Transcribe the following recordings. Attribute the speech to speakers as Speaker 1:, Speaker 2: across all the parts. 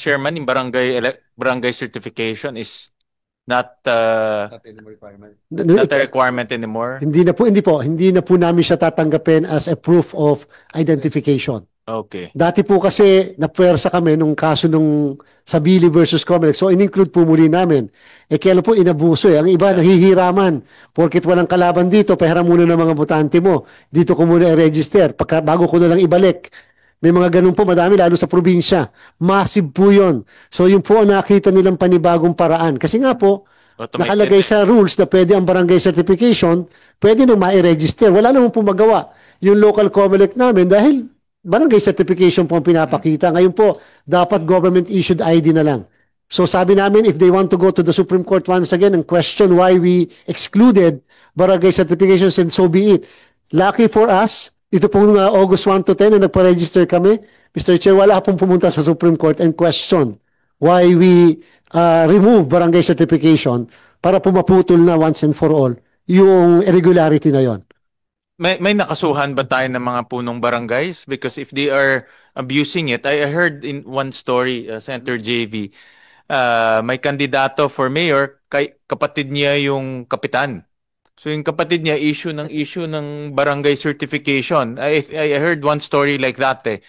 Speaker 1: Chairman, yung barangay certification is not
Speaker 2: Not anymore requirement.
Speaker 1: not a requirement anymore.
Speaker 3: Hindi na po namin siya tatanggapin as a proof of identification.
Speaker 1: Okay.
Speaker 3: Dati po kasi napuwersa kami nung kaso nung Sabili versus Comelec. So in-include po muli namin. Kaya po inabuso eh. Ang iba nahihiraman. Porket walang kalaban dito, pahiram muna ng mga botante mo. Dito ko muna i-register. Bago ko na lang ibalik. May mga ganun po, madami lalo sa probinsya. Massive po yun. So yun po ang nakita nilang panibagong paraan. Kasi nga po, nakalagay sa rules na pwede ang barangay certification, pwede nang ma-register. Wala naman po magawa yung local Comelec namin dahil barangay certification po ang pinapakita. Ngayon po, dapat government-issued ID na lang. So sabi namin, if they want to go to the Supreme Court once again and question why we excluded barangay certifications, and so be it. Lucky for us, ito pong August 1 to 10 na nagpa-register kami, Mr. Chair, wala pong pumunta sa Supreme Court and question why we remove barangay certification para pumaputol na once and for all yung irregularity na yon.
Speaker 1: May nakasuhan ba tayo ng mga punong barangays? Because if they are abusing it, I heard in one story, Senator JV, may kandidato for mayor, kapatid niya yung kapitan. So yung kapatid niya issue ng barangay certification. I heard one story like that eh.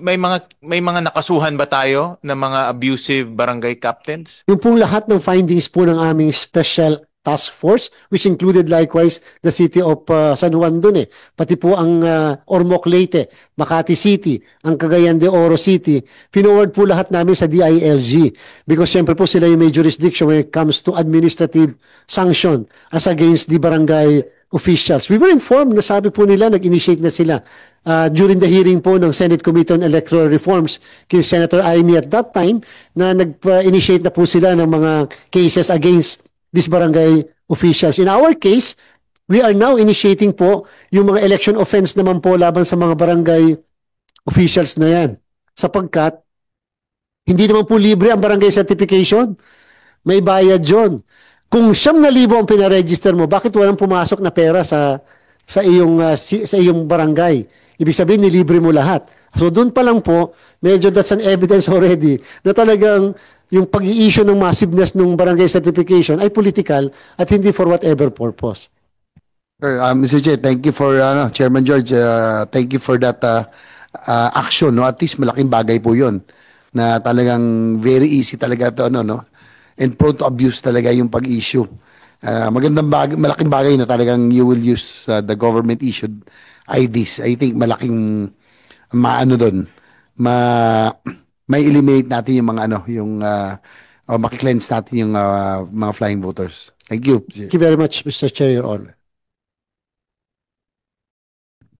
Speaker 1: May mga nakasuhan ba tayo ng mga abusive barangay captains?
Speaker 3: Yung pong lahat ng findings po ng aming special task force, which included likewise the city of San Juan dun eh. Pati po ang Ormoc Leyte, Makati City, ang Cagayan de Oro City. Pinoward po lahat namin sa DILG because siyempre po sila yung may jurisdiction when it comes to administrative sanction as against the barangay officials. We were informed na sabi po nila, nag-initiate na sila during the hearing po ng Senate Committee on Electoral Reforms kay Senator Amy at that time na nag-initiate na po sila ng mga cases against these barangay officials. In our case, we are now initiating po yung mga election offense naman po laban sa mga barangay officials na yan. Sapagkat, hindi naman po libre ang barangay certification. May bayad yun. Kung 9,000 ang pinaregister mo, bakit walang pumasok na pera sa iyong barangay? Ibig sabihin, nilibre mo lahat. So doon pa lang po, medyo that's an evidence already na talagang yung pag-i-issue ng massiveness ng barangay certification ay political at hindi for whatever purpose.
Speaker 2: Mr. Chair, thank you for, Chairman George, thank you for that action. No? At least malaking bagay po yun na talagang very easy talaga to, and prone to abuse talaga yung pag-issue. Magandang bagay, malaking bagay na talagang you will use the government-issued IDs. I think malaking doon, may eliminate natin yung mga maki-cleanse natin yung mga flying voters. Thank you.
Speaker 3: Thank you very much, Mr. Chair, Your Honor.